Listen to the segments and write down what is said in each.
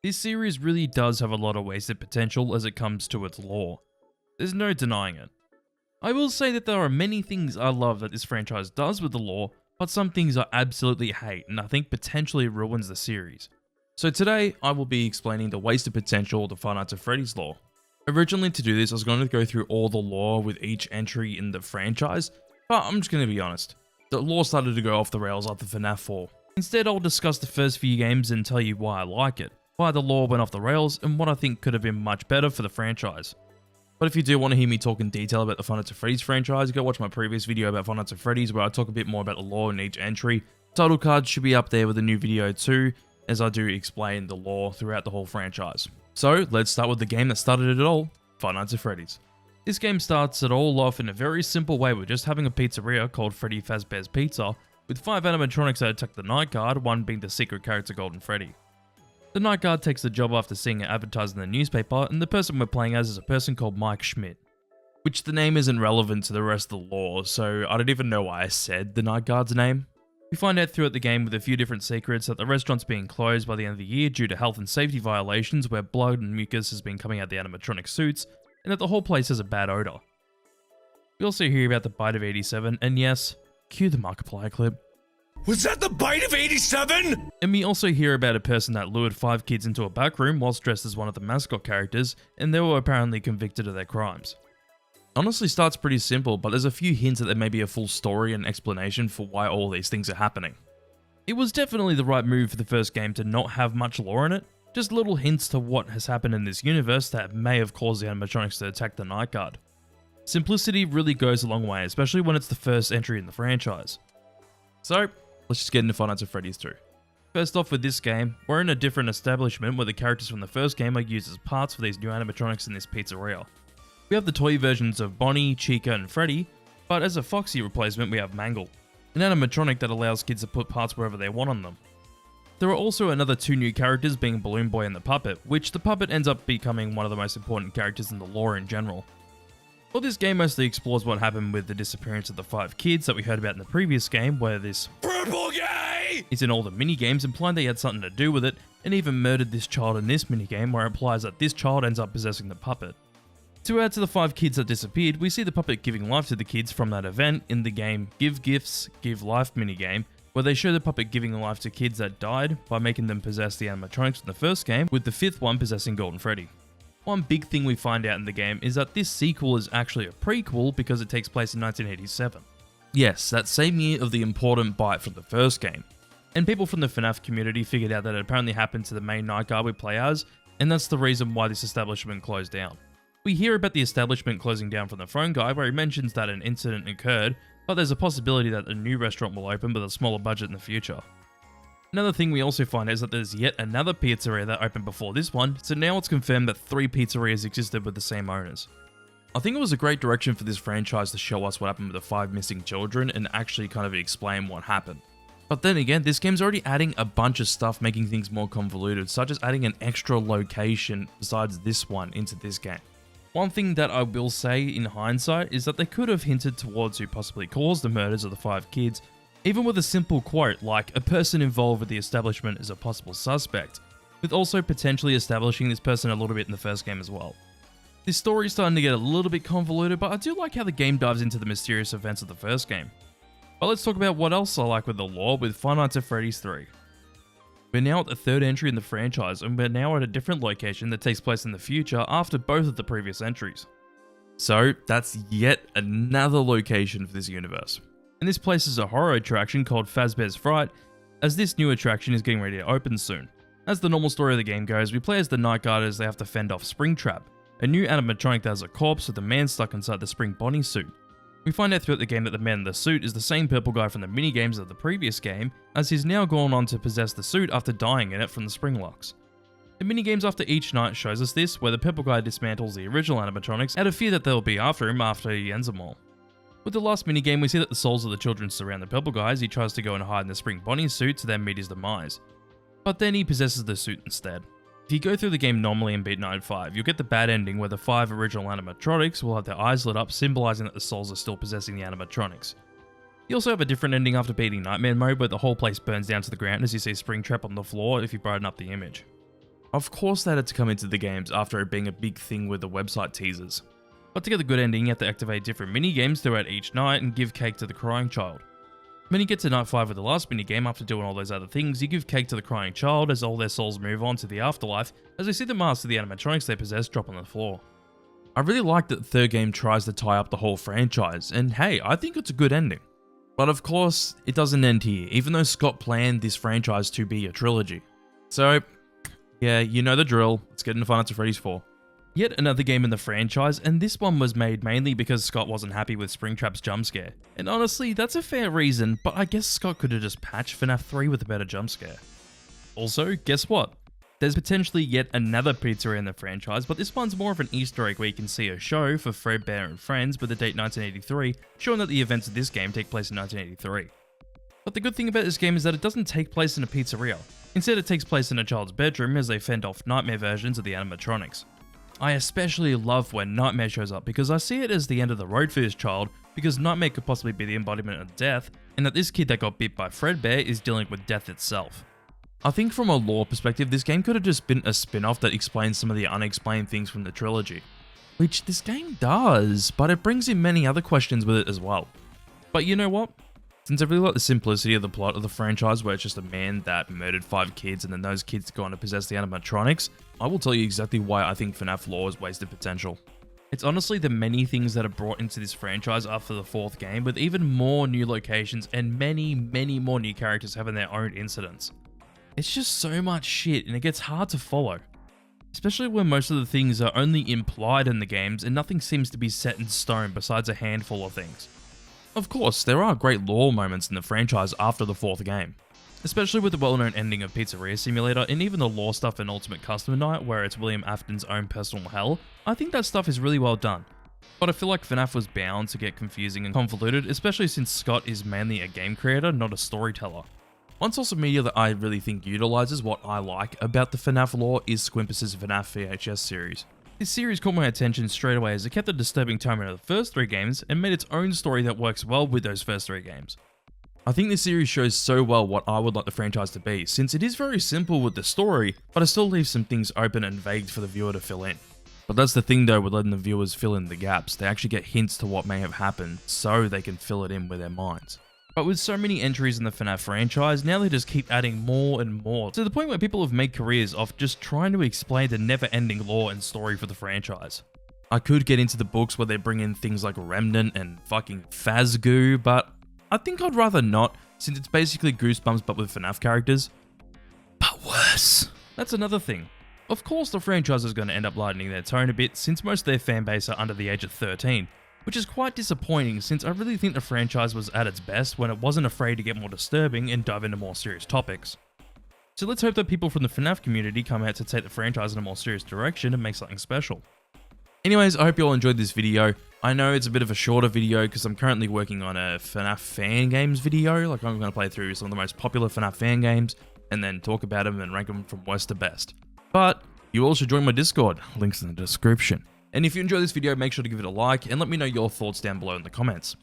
This series really does have a lot of wasted potential as it comes to its lore. There's no denying it. I will say that there are many things I love that this franchise does with the lore, but some things I absolutely hate and I think potentially ruins the series. So today, I will be explaining the wasted potential of the Five Nights at Freddy's lore. Originally to do this, I was going to go through all the lore with each entry in the franchise, but I'm just going to be honest. The lore started to go off the rails after FNAF 4. Instead, I'll discuss the first few games and tell you why I like it, why the lore went off the rails, and what I think could have been much better for the franchise. But if you do want to hear me talk in detail about the Five Nights at Freddy's franchise, go watch my previous video about Five Nights at Freddy's where I talk a bit more about the lore in each entry. Title card should be up there with a new video too, as I do explain the lore throughout the whole franchise. So let's start with the game that started it all, Five Nights at Freddy's. This game starts it all off in a very simple way with just having a pizzeria called Freddy Fazbear's Pizza, with 5 animatronics that attack the night guard, one being the secret character Golden Freddy. The night guard takes the job after seeing it advertised in the newspaper, and the person we're playing as is a person called Mike Schmidt. Which the name isn't relevant to the rest of the lore, so I don't even know why I said the night guard's name. We find out throughout the game with a few different secrets that the restaurant's being closed by the end of the year due to health and safety violations where blood and mucus has been coming out the animatronic suits, and that the whole place has a bad odor. We also hear about the bite of 87, and yes, cue the Markiplier clip. Was that the bite of 87? And we also hear about a person that lured 5 kids into a back room whilst dressed as one of the mascot characters, and they were apparently convicted of their crimes. Honestly starts pretty simple, but there's a few hints that there may be a full story and explanation for why all these things are happening. It was definitely the right move for the first game to not have much lore in it, just little hints to what has happened in this universe that may have caused the animatronics to attack the night guard. Simplicity really goes a long way, especially when it's the first entry in the franchise. So, let's just get into Five Nights at Freddy's 2. First off with this game, we're in a different establishment where the characters from the first game are used as parts for these new animatronics in this pizzeria. We have the toy versions of Bonnie, Chica, and Freddy, but as a Foxy replacement we have Mangle, an animatronic that allows kids to put parts wherever they want on them. There are also another 2 new characters being Balloon Boy and the Puppet, which the Puppet ends up becoming one of the most important characters in the lore in general. Well, this game mostly explores what happened with the disappearance of the 5 kids that we heard about in the previous game, where this Purple guy is in all the minigames, implying they had something to do with it, and even murdered this child in this minigame, where it implies that this child ends up possessing the puppet. To add to the 5 kids that disappeared, we see the puppet giving life to the kids from that event in the game Give Gifts, Give Life minigame, where they show the puppet giving life to kids that died by making them possess the animatronics in the first game, with the 5th one possessing Golden Freddy. One big thing we find out in the game is that this sequel is actually a prequel because it takes place in 1987. Yes, that same year of the important bite from the first game. And people from the FNAF community figured out that it apparently happened to the main night guard we play as, and that's the reason why this establishment closed down. We hear about the establishment closing down from the phone guy where he mentions that an incident occurred, but there's a possibility that a new restaurant will open with a smaller budget in the future. Another thing we also find is that there's yet another pizzeria that opened before this one, so now it's confirmed that 3 pizzerias existed with the same owners. I think it was a great direction for this franchise to show us what happened with the 5 missing children and actually kind of explain what happened. But then again, this game's already adding a bunch of stuff making things more convoluted, such as adding an extra location besides this one into this game. One thing that I will say in hindsight is that they could have hinted towards who possibly caused the murders of the 5 kids, even with a simple quote like a person involved with the establishment is a possible suspect, with also potentially establishing this person a little bit in the first game as well. This story is starting to get a little bit convoluted, but I do like how the game dives into the mysterious events of the first game. But let's talk about what else I like with the lore with Five Nights at Freddy's 3. We're now at the 3rd entry in the franchise, and we're now at a different location that takes place in the future after both of the previous entries. So that's yet another location for this universe. And this place is a horror attraction called Fazbear's Fright, as this new attraction is getting ready to open soon. As the normal story of the game goes, we play as the night guard as they have to fend off Springtrap, a new animatronic that has a corpse with a man stuck inside the Spring Bonnie suit. We find out throughout the game that the man in the suit is the same purple guy from the minigames of the previous game, as he's now gone on to possess the suit after dying in it from the spring locks. The minigames after each night shows us this, where the purple guy dismantles the original animatronics out of fear that they'll be after him after he ends them all. With the last minigame, we see that the souls of the children surround the purple guy as he tries to go and hide in the Spring Bonnie suit to then meet his demise. But then he possesses the suit instead. If you go through the game normally and beat Night 5, you'll get the bad ending where the 5 original animatronics will have their eyes lit up, symbolizing that the souls are still possessing the animatronics. You also have a different ending after beating Nightmare mode where the whole place burns down to the ground as you see Springtrap on the floor if you brighten up the image. Of course they had to come into the games after it being a big thing with the website teasers. But to get the good ending, you have to activate different mini-games throughout each night and give cake to the crying child. When you get to night 5 with the last minigame, after doing all those other things, you give cake to the crying child as all their souls move on to the afterlife as they see the masks of the animatronics they possess drop on the floor. I really like that the third game tries to tie up the whole franchise, and hey, I think it's a good ending. But of course, it doesn't end here, even though Scott planned this franchise to be a trilogy. So, yeah, you know the drill, let's get into Five Nights at Freddy's 4. Yet another game in the franchise, and this one was made mainly because Scott wasn't happy with Springtrap's jump scare. And honestly, that's a fair reason, but I guess Scott could have just patched FNAF 3 with a better jump scare. Also, guess what? There's potentially yet another pizzeria in the franchise, but this one's more of an Easter egg where you can see a show for Fred, Bear and Friends with the date 1983, showing that the events of this game take place in 1983. But the good thing about this game is that it doesn't take place in a pizzeria. Instead, it takes place in a child's bedroom as they fend off nightmare versions of the animatronics. I especially love when Nightmare shows up because I see it as the end of the road for this child, because Nightmare could possibly be the embodiment of death, and that this kid that got bit by Fredbear is dealing with death itself. I think from a lore perspective, this game could have just been a spin-off that explains some of the unexplained things from the trilogy. Which this game does, but it brings in many other questions with it as well. But you know what? Since I really like the simplicity of the plot of the franchise where it's just a man that murdered 5 kids and then those kids go on to possess the animatronics, I will tell you exactly why I think FNAF lore is wasted potential. It's honestly the many things that are brought into this franchise after the 4th game, with even more new locations and many more new characters having their own incidents. It's just so much shit and it gets hard to follow. Especially when most of the things are only implied in the games and nothing seems to be set in stone besides a handful of things. Of course, there are great lore moments in the franchise after the 4th game. Especially with the well-known ending of Pizzeria Simulator and even the lore stuff in Ultimate Customer Night where it's William Afton's own personal hell, I think that stuff is really well done. But I feel like FNAF was bound to get confusing and convoluted, especially since Scott is mainly a game creator, not a storyteller. One source of media that I really think utilizes what I like about the FNAF lore is Squimpus' FNAF VHS series. This series caught my attention straight away as it kept the disturbing tone of the first 3 games and made its own story that works well with those first 3 games. I think this series shows so well what I would like the franchise to be, since it is very simple with the story, but it still leaves some things open and vague for the viewer to fill in. But that's the thing though with letting the viewers fill in the gaps, they actually get hints to what may have happened, so they can fill it in with their minds. But with so many entries in the FNAF franchise, now they just keep adding more and more, to the point where people have made careers off just trying to explain the never-ending lore and story for the franchise. I could get into the books where they bring in things like Remnant and fucking Fazgoo, but I think I'd rather not, since it's basically Goosebumps but with FNAF characters. But worse. That's another thing. Of course the franchise is going to end up lightening their tone a bit, since most of their fan base are under the age of 13, which is quite disappointing since I really think the franchise was at its best when it wasn't afraid to get more disturbing and dive into more serious topics. So let's hope that people from the FNAF community come out to take the franchise in a more serious direction and make something special. Anyways, I hope you all enjoyed this video. I know it's a bit of a shorter video because I'm currently working on a FNAF fan games video. Like I'm going to play through some of the most popular FNAF fan games and then talk about them and rank them from worst to best. But you all should join my Discord, links in the description. And if you enjoyed this video, make sure to give it a like and let me know your thoughts down below in the comments.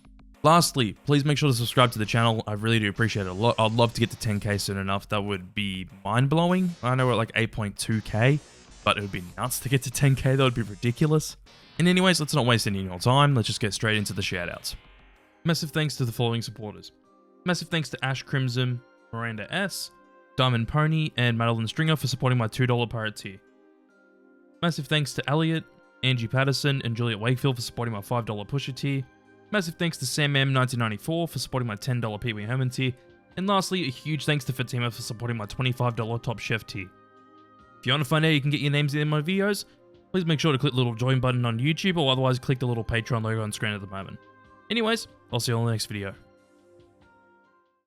Lastly, please make sure to subscribe to the channel. I really do appreciate it a lot. I'd love to get to 10k soon enough. That would be mind-blowing. I know we're at like 8.2k. But it would be nuts to get to 10k, that would be ridiculous. And anyways, let's not waste any more time, let's just get straight into the shoutouts. Massive thanks to the following supporters. Massive thanks to Ash Crimson, Miranda S, Diamond Pony, and Madeline Stringer for supporting my $2 pirate tier. Massive thanks to Elliot, Angie Patterson, and Juliet Wakefield for supporting my $5 pusher tier. Massive thanks to Sam M1994 for supporting my $10 Pee Wee Herman tier. And lastly, a huge thanks to Fatima for supporting my $25 Top Chef tier. If you want to find out how you can get your names in my videos, please make sure to click the little join button on YouTube or otherwise click the little Patreon logo on screen at the moment. Anyways, I'll see you all in the next video.